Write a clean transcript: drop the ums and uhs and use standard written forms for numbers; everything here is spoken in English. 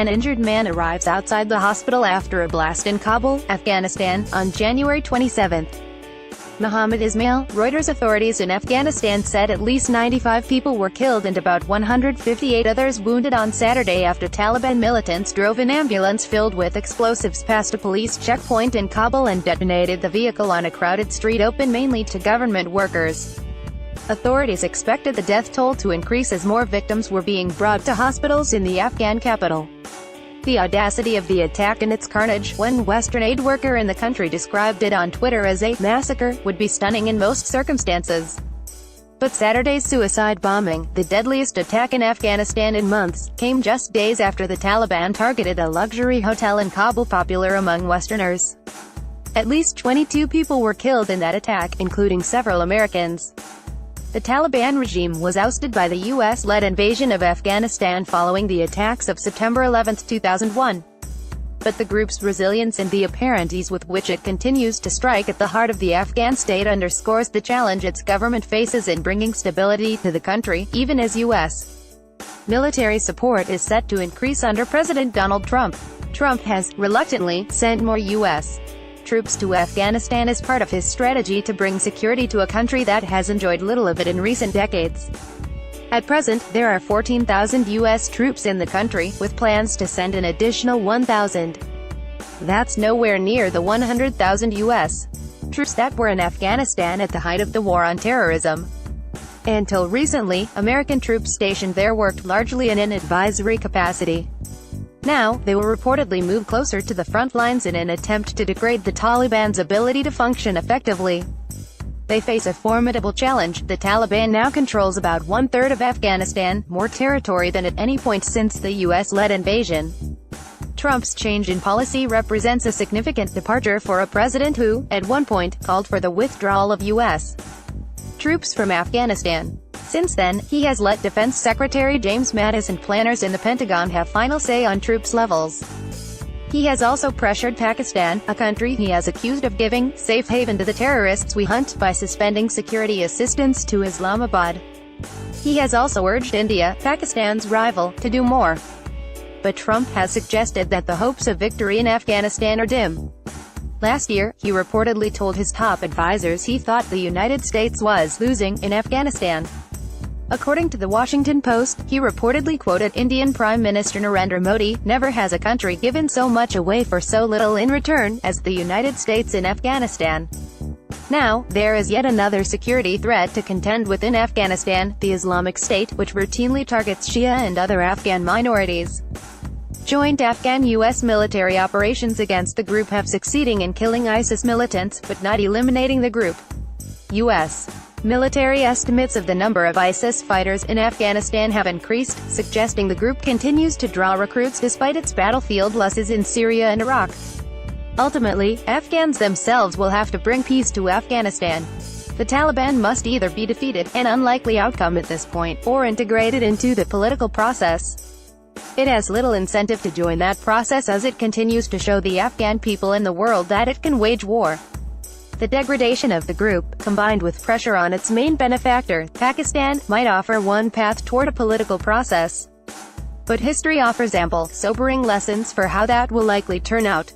An injured man arrives outside the hospital after a blast in Kabul, Afghanistan, on January 27. Mohammed Ismail, Reuters. Authorities in Afghanistan said at least 95 people were killed and about 158 others wounded on Saturday after Taliban militants drove an ambulance filled with explosives past a police checkpoint in Kabul and detonated the vehicle on a crowded street open mainly to government workers. Authorities expected the death toll to increase as more victims were being brought to hospitals in the Afghan capital. The audacity of the attack and its carnage, one Western aid worker in the country described it on Twitter as a massacre, would be stunning in most circumstances. But Saturday's suicide bombing, the deadliest attack in Afghanistan in months, came just days after the Taliban targeted a luxury hotel in Kabul popular among Westerners. At least 22 people were killed in that attack, including several Americans. The Taliban regime was ousted by the U.S.-led invasion of Afghanistan following the attacks of September 11, 2001. But the group's resilience and the apparent ease with which it continues to strike at the heart of the Afghan state underscores the challenge its government faces in bringing stability to the country, even as U.S. military support is set to increase under President Donald Trump. Trump has, reluctantly, sent more U.S. troops to Afghanistan as part of his strategy to bring security to a country that has enjoyed little of it in recent decades. At present, there are 14,000 U.S. troops in the country, with plans to send an additional 1,000. That's nowhere near the 100,000 U.S. troops that were in Afghanistan at the height of the war on terrorism. Until recently, American troops stationed there worked largely in an advisory capacity. Now, they will reportedly move closer to the front lines in an attempt to degrade the Taliban's ability to function effectively. They face a formidable challenge. The Taliban now controls about one-third of Afghanistan, more territory than at any point since the U.S.-led invasion. Trump's change in policy represents a significant departure for a president who, at one point, called for the withdrawal of U.S. troops from Afghanistan. Since then, he has let Defense Secretary James Mattis and planners in the Pentagon have final say on troops levels. He has also pressured Pakistan, a country he has accused of giving safe haven to the terrorists we hunt, by suspending security assistance to Islamabad. He has also urged India, Pakistan's rival, to do more. But Trump has suggested that the hopes of victory in Afghanistan are dim. Last year, he reportedly told his top advisors he thought the United States was losing in Afghanistan. According to the Washington Post, he reportedly quoted Indian Prime Minister Narendra Modi, "Never has a country given so much away for so little in return as the United States in Afghanistan." Now, there is yet another security threat to contend with in Afghanistan, the Islamic State, which routinely targets Shia and other Afghan minorities. Joint Afghan-U.S. military operations against the group have succeeded in killing ISIS militants, but not eliminating the group. U.S. military estimates of the number of ISIS fighters in Afghanistan have increased, suggesting the group continues to draw recruits despite its battlefield losses in Syria and Iraq. Ultimately, Afghans themselves will have to bring peace to Afghanistan. The Taliban must either be defeated, an unlikely outcome at this point, or integrated into the political process. It has little incentive to join that process as it continues to show the Afghan people and the world that it can wage war. The degradation of the group, combined with pressure on its main benefactor, Pakistan, might offer one path toward a political process. But history offers ample, sobering lessons for how that will likely turn out.